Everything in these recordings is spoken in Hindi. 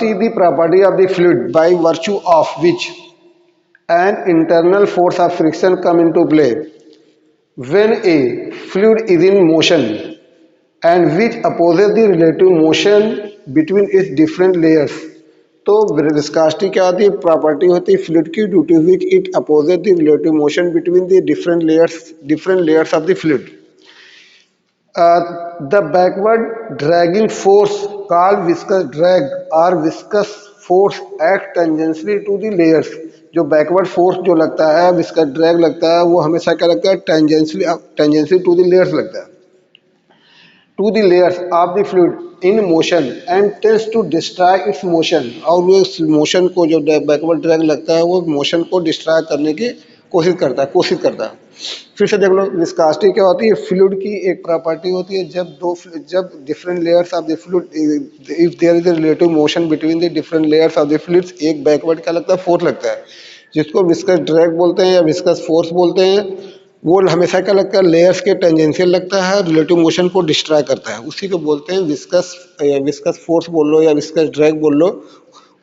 Viscosity is the property of the fluid by virtue of which an internal force of friction come into play when a fluid is in motion and which opposes the relative motion between its different layers. तो विस्कोसिटी क्या होती है? प्रॉपर्टी होती है फ्लूइड की, due to which it opposes the relative motion between the different layers of the fluid. The backward dragging force called viscous drag or viscous force act tangentially to the layers. जो बैकवर्ड फोर्स जो लगता है, विस्कस ड्रैग लगता है, वो हमेशा क्या लगता है? टेंजेंशियली टू द लेयर्स लगता है, to the layers of the fluid in motion and tends to destroy its motion. और वो इस मोशन को, जो बैकवर्ड ड्रैग लगता है, वो मोशन को डिस्ट्रॉय करने की कोशिश करता है. फिर से देख लो, विस्कोसिटी क्या होती है? फ्लूइड की एक प्रॉपर्टी होती है. जब different layers of the fluid, if there is a relative motion between the different layers of the fluids, एक बैकवर्ड क्या लगता है? फोर्स लगता है, जिसको विस्कस ड्रैग बोलते हैं या विस्कस फोर्स बोलते हैं. वो हमेशा क्या लगता है? लेयर्स के टेंजेंशियल लगता है, रिलेटिव मोशन को डिस्ट्रॉय करता है. उसी को बोलते हैं विस्कस फोर्स बोल लो या विस्कस ड्रैग बोल लो.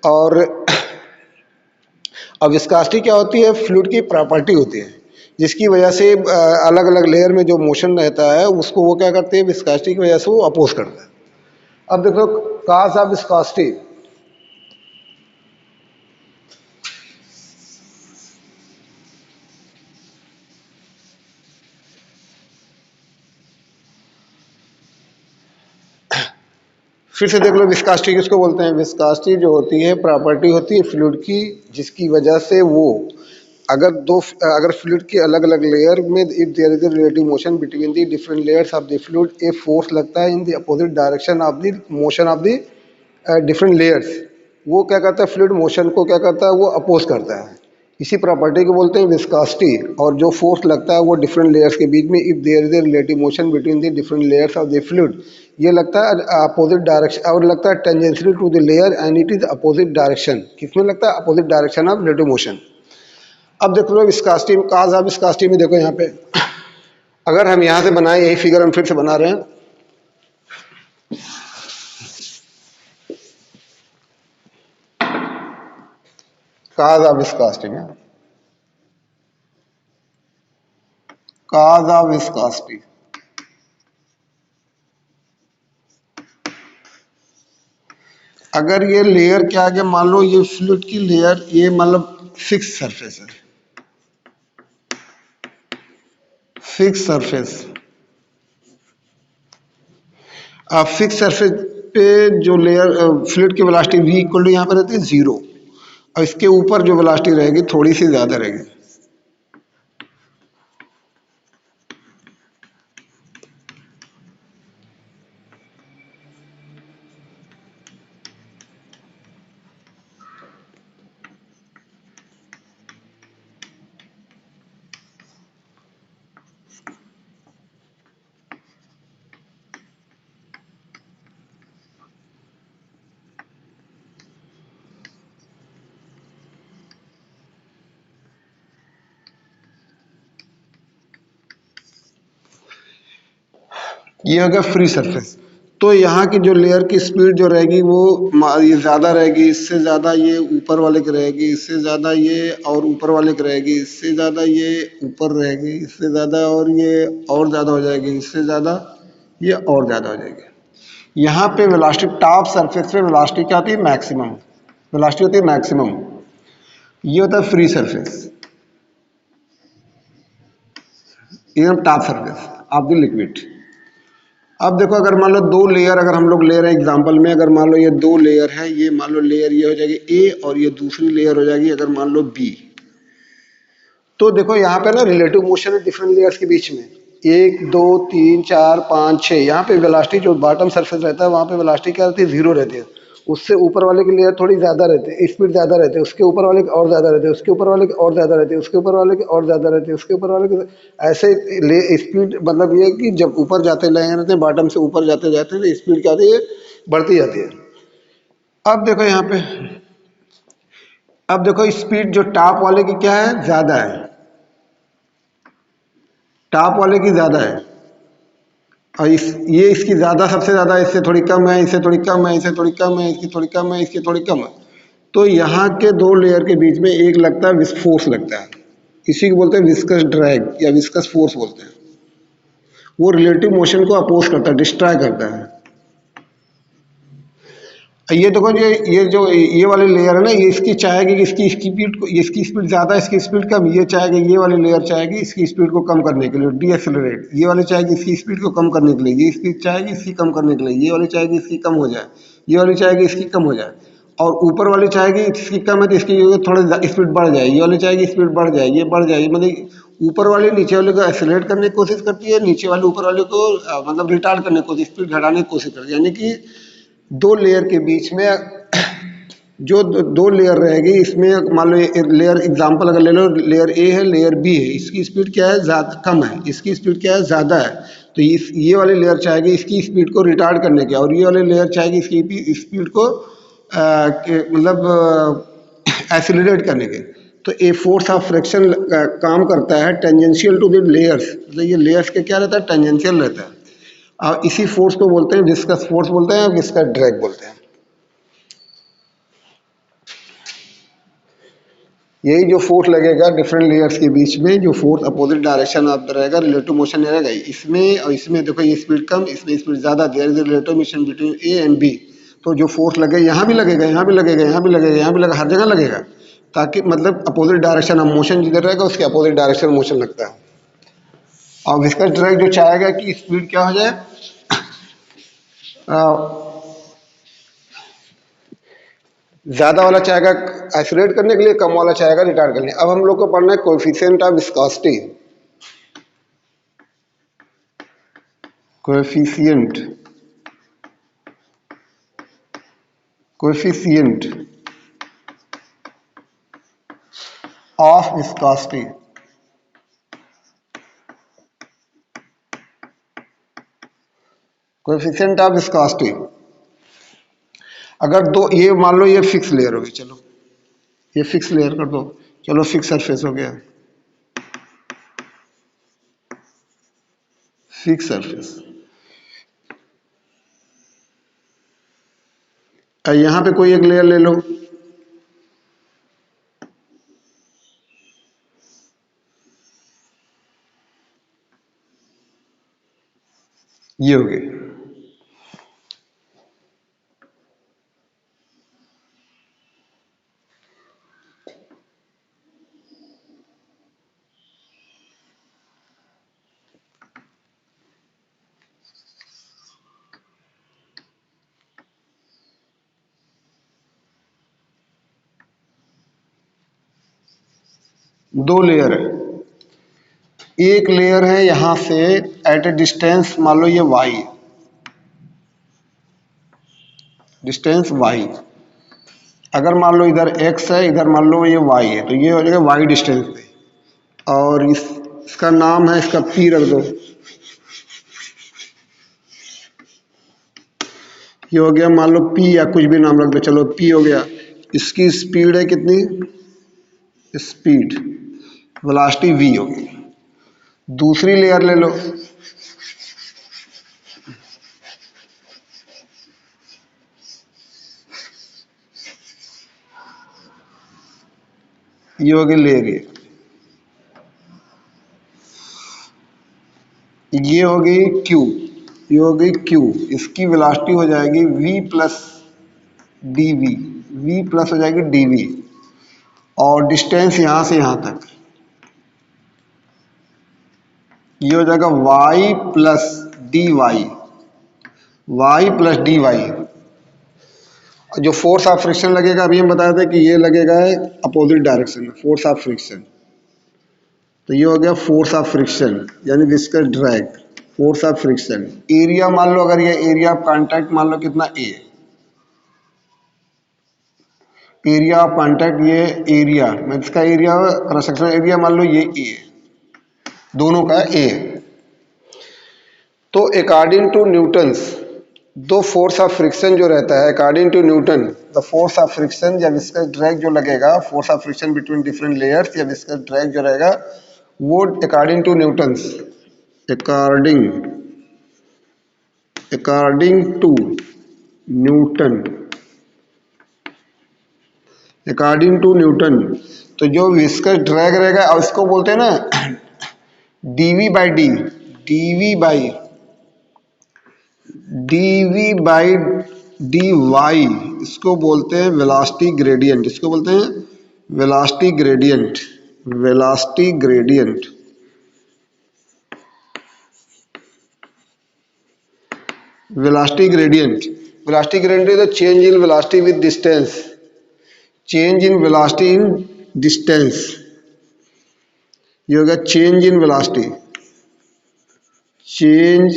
और अब विस्कोसिटी क्या होती है? फ्लूइड की प्रॉपर्टी होती है, जिसकी वजह से अलग अलग लेयर में जो मोशन रहता है, उसको वो क्या करते हैं? विस्कोसिटी की वजह से वो अपोज करता है. अब देखो, कॉज ऑफ विस्कोसिटी. फिर से देख लो, विस्कोसिटी किसको बोलते हैं? विस्कोसिटी जो होती है, प्रॉपर्टी होती है फ्लूइड की, जिसकी वजह से वो अगर फ्लूइड के अलग अलग लेयर में, if there is a relative motion between the different layers of the fluid, a force लगता है in the opposite direction of the motion of the different layers. वो क्या करता है? फ्लूइड मोशन को क्या करता है? वो अपोज करता है. इसी प्रॉपर्टी को बोलते हैं विस्कोसिटी. और जो फोर्स लगता है वो डिफरेंट लेयर्स के बीच में, if there is a relative motion between the different layers of the fluid, ये लगता है अपोजिट डायरेक्शन, और लगता है tangential to the layer and it is opposite direction. किसमें लगता है? Opposite direction of relative motion. अब देखो लो, विस्कोसिटी, काज ऑफ विस्कोसिटी में देखो यहाँ पे, अगर हम यहाँ से बनाए, यही फिगर हम फिर से बना रहे हैं. काज ऑफ विस्कोसिटी में, काज ऑफ विस्कोसिटी. अगर ये लेयर क्या है? मान लो ये फ्लूइड की लेयर, ये मतलब फिक्स सरफेस है, फिक्स सरफेस. अब फिक्स सरफेस पे जो लेयर फ्लूइड की वेलोसिटी v इक्वल टू यहाँ पर रहती है 0, और इसके ऊपर जो वेलोसिटी रहेगी थोड़ी सी ज़्यादा रहेगी. ये हो गया फ्री सरफेस. तो यहाँ की जो लेयर की स्पीड जो रहेगी वो ये ज़्यादा रहेगी, इससे ज़्यादा ये ऊपर वाले की रहेगी, इससे ज़्यादा ये और ऊपर वाले की रहेगी, इससे ज़्यादा ये ऊपर रहेगी, इससे ज़्यादा और ये और ज़्यादा हो जाएगी, इससे ज़्यादा ये और ज़्यादा हो जाएगी. यहाँ पे वेलोसिटी, टॉप सरफेस पे वेलोसिटी क्या होती है? मैक्सिमम वेलोसिटी होती है, मैक्सिमम. ये होता है फ्री सरफेस, एकदम top surface of the liquid. अब देखो, अगर मान लो दो लेयर, अगर हम लोग ले रहे हैं एग्जांपल में, अगर मान लो ये दो लेयर है, ये मान लो लेयर ये हो जाएगी ए और ये दूसरी लेयर हो जाएगी अगर मान लो बी. तो देखो यहाँ पे ना रिलेटिव मोशन है डिफरेंट लेयर्स के बीच में, 1 2 3 4 5 6. यहाँ पे वेलोसिटी जो बॉटम सरफेस रहता है वहाँ पे वेलोसिटी क्या रहती है? 0 रहती है. उससे ऊपर वाले की लेयर थोड़ी ज़्यादा रहती है, स्पीड ज़्यादा रहती है, उसके ऊपर वाले की और ज़्यादा रहती है, उसके ऊपर वाले की और ज़्यादा रहती है, उसके ऊपर वाले की और ज़्यादा रहती है, उसके ऊपर वाले की. ऐसे स्पीड, मतलब ये कि जब ऊपर जाते लगे रहते हैं, बॉटम से ऊपर जाते जाते हैं, तो स्पीड क्या होती है? बढ़ती जाती है. अब देखो यहाँ पे, अब देखो स्पीड जो टॉप वाले की क्या है? ज़्यादा है, टॉप वाले की ज़्यादा है. और ये इसकी ज़्यादा, सबसे ज़्यादा, इससे थोड़ी कम है, इससे थोड़ी कम है, इससे थोड़ी कम है, इसकी थोड़ी कम है, इसकी थोड़ी कम है। तो यहाँ के दो लेयर के बीच में एक लगता है फोर्स लगता है, इसी को बोलते हैं विस्कस ड्रैग या विस्कस फोर्स बोलते हैं। वो रिलेटिव मोशन को अपोज करता है, डिस्ट्रॉय करता है। ये देखो, ये जो ये वाली लेयर है ना, ये इसकी चाहेगी कि इसकी स्पीड को, इसकी स्पीड ज़्यादा, इसकी स्पीड कम। ये चाहेगी, ये वाली लेयर चाहेगी इसकी स्पीड को कम करने के लिए, डी एक्सेलरेट। ये वाली चाहेगी इसकी स्पीड को कम करने के लिए, ये स्पीड चाहेगी इसकी कम करने के लिए। ये वाली चाहेगी इसकी कम हो जाए, ये वाली चाहेगी इसकी कम हो जाए। और ऊपर वाली चाहेगी इसकी कम है तो इसकी थोड़ी स्पीड बढ़ जाए, ये वाली चाहेगी स्पीड बढ़ जाए, ये बढ़ जाए। मतलब ऊपर वाली नीचे वाले को एक्सेलरेट करने की कोशिश करती है, नीचे वाले ऊपर वाले को मतलब रिटार्ड करने की कोशिश, स्पीड घटाने की कोशिश करती है। यानी कि दो लेयर के बीच में जो दो लेयर रहेगी, इसमें मान लो लेयर एग्जांपल अगर ले लो, लेयर ए है, लेयर बी है, इसकी स्पीड क्या है, ज़्यादा कम है, इसकी स्पीड क्या है, ज़्यादा है। तो ये वाली लेयर चाहेगी इसकी स्पीड को रिटार्ड करने के, और ये वाली लेयर चाहेगी इसकी स्पीड को मतलब एक्सीलरेट करने के। तो ए फोर्स ऑफ फ्रिक्शन काम करता है टेंजेंशियल टू द लेयर्स, मतलब ये लेयर्स के क्या रहता है, टेंजेंशियल रहता है। और इसी फोर्स को बोलते हैं विस्कस फोर्स बोलते हैं, विस्कस ड्रैग बोलते हैं। यही जो फोर्स लगेगा डिफरेंट लेयर्स के बीच में, जो force opposite direction of the रहेगा, रिलेटिव मोशन रहेगा इसमें और इसमें। देखो ये स्पीड कम, इसमें स्पीड ज़्यादा, there is relative motion between A and B. तो जो फोर्स लगे, यहाँ भी लगेगा, यहाँ भी लगेगा, यहाँ भी लगेगा, यहाँ भी लगेगा, हर जगह लगेगा, ताकि मतलब अपोजिट डायरेक्शन ऑफ मोशन जिधर रहेगा उसके अपोजिट डायरेक्शन मोशन लगता है। और विस्कस ड्रैग जो चाहेगा कि स्पीड क्या हो जाए, ज्यादा वाला चाहेगा एक्सीलरेट करने के लिए, कम वाला चाहेगा रिटार्ड करने। अब हम लोग को पढ़ना है coefficient of viscosity. Coefficient coefficient of viscosity. Coefficient of viscosity, अगर दो, ये मान लो ये फिक्स लेयर हो गई, चलो ये फिक्स लेयर कर दो, चलो फिक्स सरफेस हो गया, फिक्स सरफेस। यहां पे कोई एक लेयर ले लो, ये हो गई। दो लेयर है, एक लेयर है यहां से एट ए डिस्टेंस, मान लो ये y, डिस्टेंस y। अगर मान लो इधर x है, इधर मान लो ये y है, तो ये हो जाएगा y डिस्टेंस पे। और इसका नाम है, इसका p रख दो, ये हो गया, मान लो p या कुछ भी नाम रख दो, चलो p हो गया। इसकी स्पीड है कितनी, स्पीड वेलोसिटी v होगी। दूसरी लेयर ले लो, ये होगी लेयर, ये होगी q, ये होगी q। इसकी वेलोसिटी हो जाएगी v plus dv, v plus हो जाएगी dv। और डिस्टेंस यहां से यहां तक, ये हो जाएगा y plus dy, y plus dy। जो फोर्स ऑफ फ्रिक्शन लगेगा, अभी हम बताए थे कि ये लगेगा अपोजिट डायरेक्शन में, फोर्स ऑफ फ्रिक्शन। तो ये हो गया फोर्स ऑफ फ्रिक्शन, यानी viscous drag, force of friction. Area मान लो, अगर ये एरिया ऑफ कांटेक्ट मान लो कितना a, एरिया ऑफ कांटेक्ट, ये एरिया में इसका एरिया, क्रॉस सेक्शनल एरिया मान लो ये a, दोनों का a। तो अकॉर्डिंग टू न्यूटन्स, दो फोर्स ऑफ फ्रिक्शन जो रहता है, according to Newton, the force of friction या विस्कस ड्रैग जो लगेगा, force of friction between different layers या विस्कस ड्रैग जो रहेगा, वो according to Newton's, according according to Newton, according to Newton, तो जो विस्कस ड्रैग रहेगा और इसको बोलते हैं ना DV by D, DV by DV by D Y, इसको बोलते हैं वेलोसिटी ग्रेडियंट, इसको बोलते हैं velocity gradient, velocity gradient, velocity gradient, velocity gradient is the change in velocity with distance, change in velocity in distance, ये होगा change in velocity, change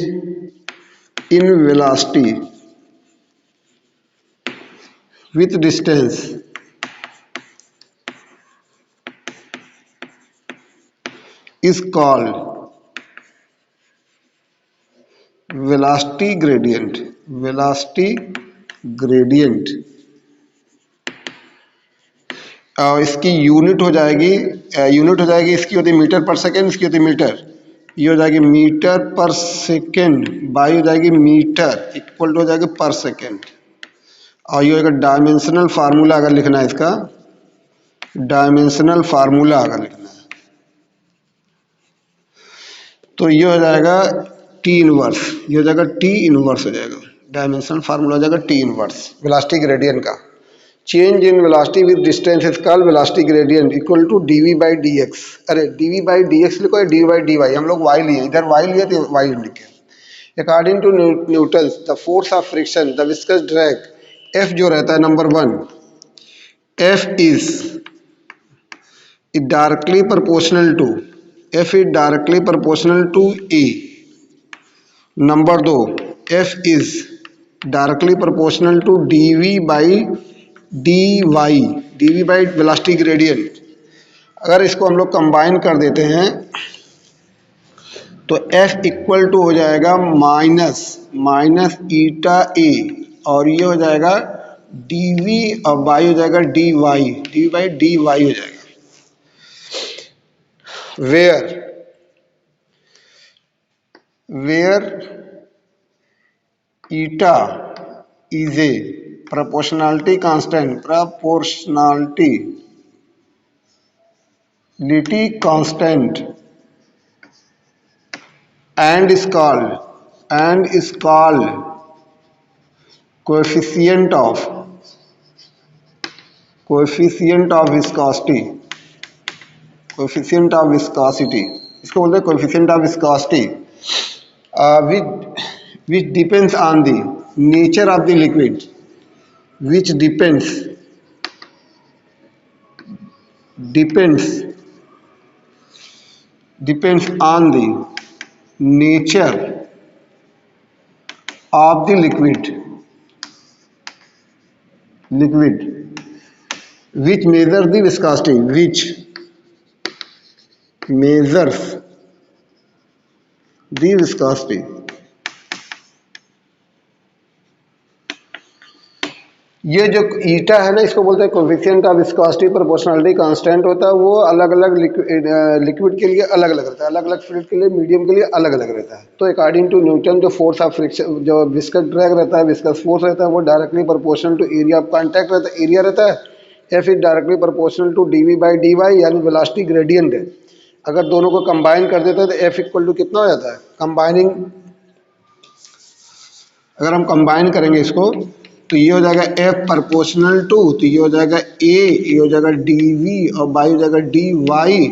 in velocity with distance is called velocity gradient, velocity gradient। इसकी यूनिट हो जाएगी, यूनिट हो जाएगी इसकी होती मीटर पर सेकेंड, इसकी होती मीटर, ये हो जाएगी मीटर पर सेकेंड, बाई हो जाएगी मीटर, इक्वल टू हो जाएगी पर सेकेंड, और ये होगा डायमेंशनल फार्मूला अगर लिखना है इसका, डायमेंशनल फार्मूला अगर लिखना है तो ये हो जाएगा टी इनवर्स, ये हो जाएगा टी इनवर्स हो जाएगा, डायमेंशनल फार्मूला हो जाएगा टी इनवर्स वेलोसिटी ग्रेडियंट का। Change in velocity with distance is called velocity gradient equal to DV by D X. अरे डीवी बाई डी एक्स लिखो या डी बाई डी वाई, हम लोग वाई लिए, इधर वाई लिए तो वाई लिखे। According to Newton the force of friction the viscous drag, F जो रहता है number 1, F is directly proportional to, F is directly proportional to A। Number 2, F is directly proportional to dV by dy, dV by velocity gradient। अगर इसको हम लोग कंबाइन कर देते हैं तो F इक्वल टू हो जाएगा माइनस माइनस ईटा A, और ये हो जाएगा dV और y हो जाएगा dy, dV by dy हो जाएगा। where eta is a proportionality constant, proportionality constant, and is called coefficient of viscosity, coefficient of viscosity, इसको बोलते हैं coefficient of viscosity, which depends on the nature of the liquid, which depends on the nature of the liquid which measures the viscosity, which measures the viscosity। ये जो ईटा है ना, इसको बोलते हैं coefficient of viscosity proportionality constant होता है, वो अलग अलग लिक्विड के लिए अलग अलग रहता है, अलग अलग फ्लूइड के लिए, मीडियम के लिए अलग अलग रहता है। तो अकॉर्डिंग टू न्यूटन जो फोर्स ऑफ फ्रिक्शन, जो विस्कस ड्रैग रहता है, विस्कस फोर्स रहता है, वो directly proportional to area of contact रहता है, एरिया रहता है। F is directly proportional to DV by D Y, यानी वेलोसिटी ग्रेडियंट है। अगर दोनों को कंबाइन कर देते हैं तो एफ इक्वल टू कितना हो जाता है, कंबाइनिंग अगर हम कंबाइन करेंगे इसको तो ये हो जाएगा एफ प्रोपोर्शनल टू, तो ये हो जाएगा ए, ये हो जाएगा डी वी और वाई हो जाएगा डी वाई,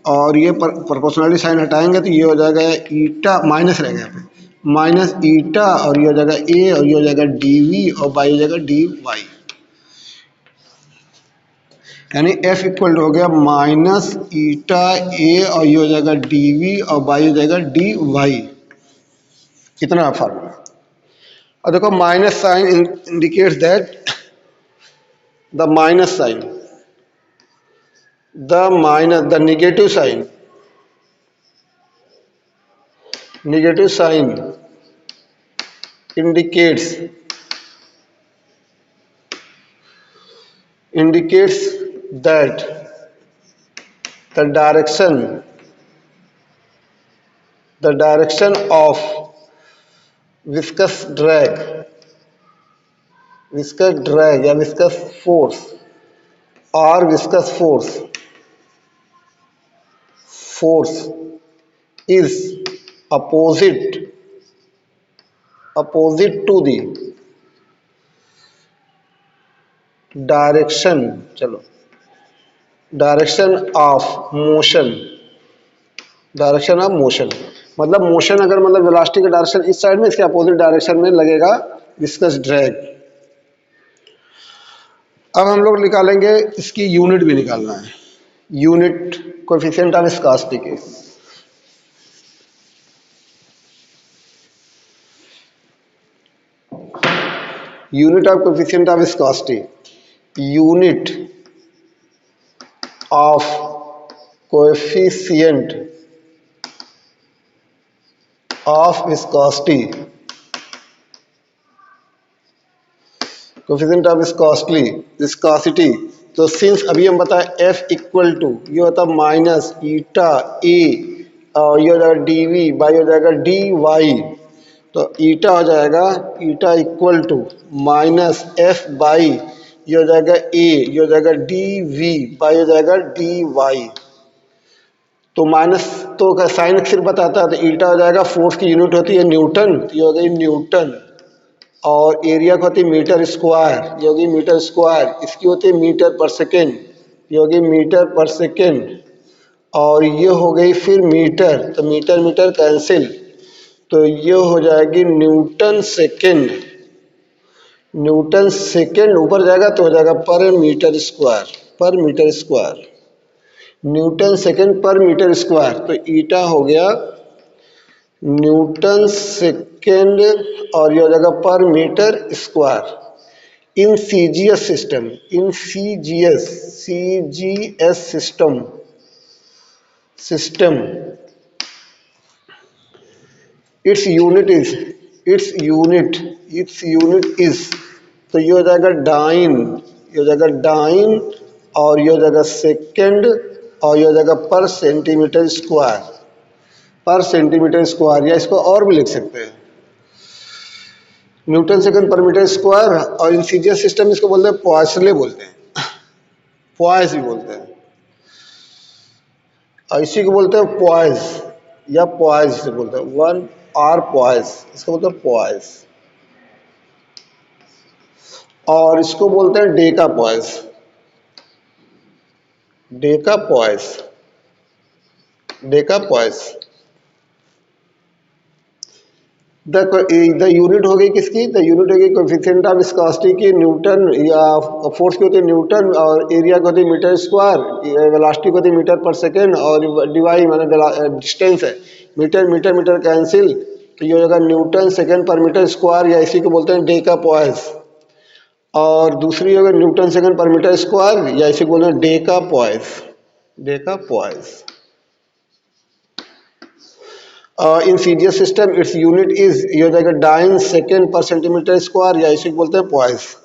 और ये प्रोपोर्शनलिटी साइन हटाएंगे तो ये हो जाएगा ईटा, माइनस रहेगा यहाँ पे माइनस ईटा, और ये हो जाएगा ए, और ये हो जाएगा डी वी और वाई हो जाएगा डी वाई, यानी एफ इक्वल हो गया माइनस ईटा ए, और ये हो जाएगा डी वी और वाई हो जाएगा डी वाई। कितना फार्मूला, और देखो minus sign indicates that the minus sign, the negative sign indicates that the direction of viscous drag या विस्कस फोर्स और viscous force is opposite to the direction चलो डायरेक्शन ऑफ मोशन मतलब मोशन अगर मतलब वेलोसिटी का डायरेक्शन इस साइड में, इसके अपोजिट डायरेक्शन में लगेगा विस्कस ड्रैग। अब हम लोग निकालेंगे, इसकी यूनिट भी निकालना है, यूनिट कोएफिशिएंट ऑफ विस्कोसिटी के। Unit of coefficient of viscosity, unit of coefficient of coefficient of viscosity. तो सिंस अभी हम बताएं F इक्वल टू ये होता है माइनस ईटा ए और ये हो जाएगा dv बाई हो जाएगा dy। तो ईटा हो जाएगा eta equal to minus F by ये हो जाएगा a, ये हो जाएगा dv बाई हो जाएगा dy। तो माइनस तो का साइन सिर्फ बताता है, तो ईटा हो जाएगा, फोर्स की यूनिट होती है न्यूटन, तो ये हो गई न्यूटन, और एरिया को होती है मीटर स्क्वायर, ये होगी मीटर स्क्वायर, इसकी होती है मीटर पर सेकेंड, ये होगी मीटर पर सेकेंड, और ये हो गई फिर मीटर, तो मीटर मीटर कैंसिल, तो ये हो जाएगी न्यूटन सेकेंड। न्यूटन सेकेंड ऊपर जाएगा तो हो जाएगा per metre square, Newton second per metre square. तो ईटा हो गया न्यूटन सेकेंड और ये हो जाएगा per metre square. In CGS system its unit is, तो ये हो जाएगा डाइन, ये हो जाएगा डाइन, और ये हो जाएगा सेकेंड, और ये हो जाएगा पर सेंटीमीटर स्क्वायर, या इसको और भी लिख सकते हैं Newton second per metre square. और इन सीजीएस सिस्टम इसको बोलते हैं पॉइसले बोलते हैं, पॉइस भी बोलते हैं, और इसी को बोलते हैं पॉइस या पॉइस से बोलते हैं, वन आर पॉइस, इसको बोलते हैं पॉइस। और इसको बोलते हैं डेका पॉइस। द यूनिट हो गई किसकी, द यूनिट हो गई कोएफिशिएंट ऑफ विस्कोसिटी की, न्यूटन, या फोर्स की होती है न्यूटन, और एरिया को होती है मीटर स्क्वायर, वेलोसिटी को होती है मीटर पर सेकेंड, और डिवाई माने डिस्टेंस है, मीटर मीटर मीटर कैंसिल, तो ये हो जाएगा Newton second per metre square, या इसी को बोलते हैं डेका पॉइस। और दूसरी होगा Newton second per metre square, या इसी को बोलते हैं Deka poised. In CGS system its unit is, ये हो जाएगा डाइन सेकेंड पर सेंटीमीटर स्क्वायर, या इसी को बोलते हैं पॉइस।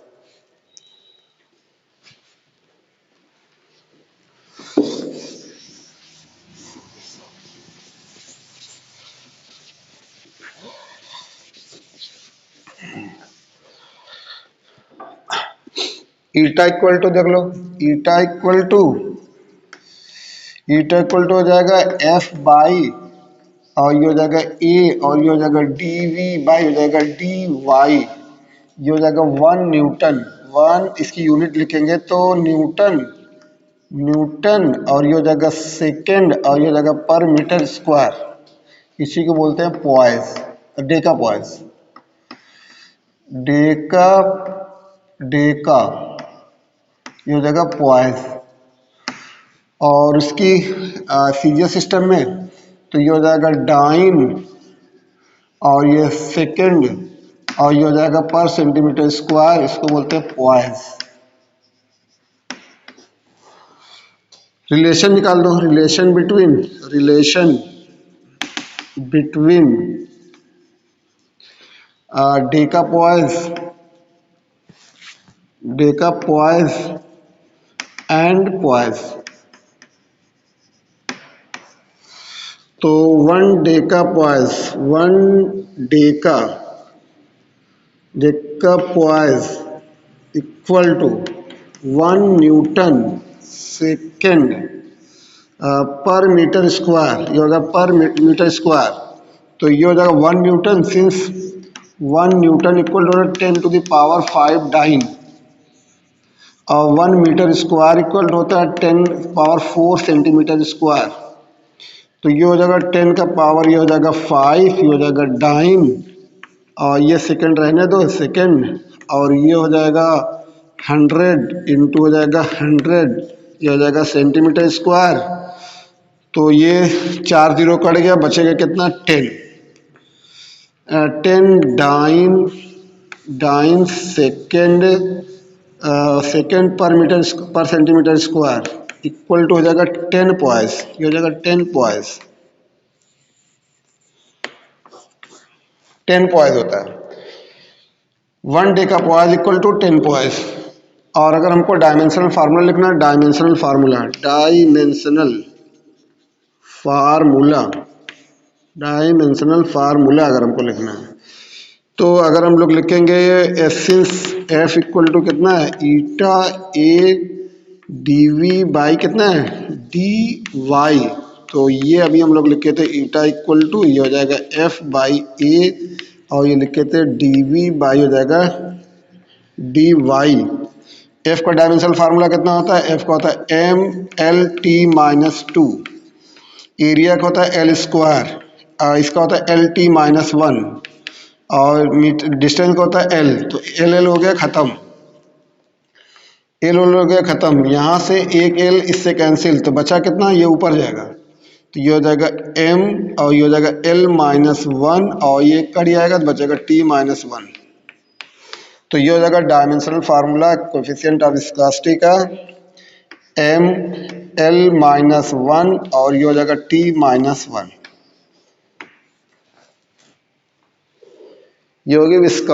ईटा इक्वल टू देख लो, ईटा इक्वल टू हो जाएगा F बाई, और ये हो जाएगा ए, और ये हो जाएगा dv बाई हो जाएगा dy, ये हो जाएगा 1 न्यूटन, 1 इसकी यूनिट लिखेंगे तो न्यूटन, और ये हो जाएगा सेकेंड, और ये हो जाएगा पर मीटर स्क्वायर, इसी को बोलते हैं पॉइस, डेका पॉइस, डेका ये हो जाएगा पॉइस। और उसकी सीजीएस सिस्टम में तो ये हो जाएगा डाइन, और ये सेकेंड, और ये हो जाएगा पर सेंटीमीटर स्क्वायर, इसको बोलते हैं पॉइस। रिलेशन निकाल दो, relation between deca poise and poise. तो one deca decapoise equal to 1 newton second per metre square, ये होगा पर मीटर स्क्वायर। तो ये हो जाएगा 1 newton, since 1 newton equal to 10⁵ dyne, और 1 मीटर स्क्वायर इक्वल होता है 10⁴ सेंटीमीटर स्क्वायर। तो ये हो जाएगा 10 का पावर, ये हो जाएगा 5, ये हो जाएगा डाइन, और ये सेकंड रहने दो सेकंड, और ये हो जाएगा 100 इंटू हो जाएगा 100, ये हो जाएगा सेंटीमीटर स्क्वायर। तो ये 4 जीरो कट गया, बचेगा कितना 10, 10 डाइन सेकेंड, सेकेंड पर सेंटीमीटर स्क्वायर इक्वल टू हो जाएगा 10 पॉइस, ये हो जाएगा 10 पॉइस, 10 पॉइस होता है 1 डेकापॉइस इक्वल टू 10 पॉइस। और अगर हमको डायमेंशनल फार्मूला लिखना है, डायमेंशनल फार्मूला अगर हमको लिखना है, तो अगर हम लोग लिखेंगे सिंस एफ इक्वल टू कितना है ईटा ए डी वी बाई कितना है डी वाई। तो ये अभी हम लोग लिखे थे ईटा इक्वल टू, ये हो जाएगा एफ बाई ए, और ये लिखे थे डी वी बाई हो जाएगा डी वाई। एफ का डायमेंशनल फार्मूला कितना होता है, एफ का होता है M L T minus 2, area का होता है एल स्क्वायर, इसका होता है एल टी माइनस 1, और डिस्टेंस का होता है एल। तो एल एल हो गया ख़त्म, एल एल हो गया ख़त्म, यहाँ से एक एल इससे कैंसिल, तो बचा कितना, ये ऊपर जाएगा, तो ये हो जाएगा एम, और ये हो जाएगा एल माइनस 1, और ये कट जाएगा तो बचेगा टी माइनस 1। तो ये हो जाएगा dimensional formula coefficient of viscosity का एम एल माइनस 1, और ये हो जाएगा टी माइनस 1, ये होगी विस्कोसिटी।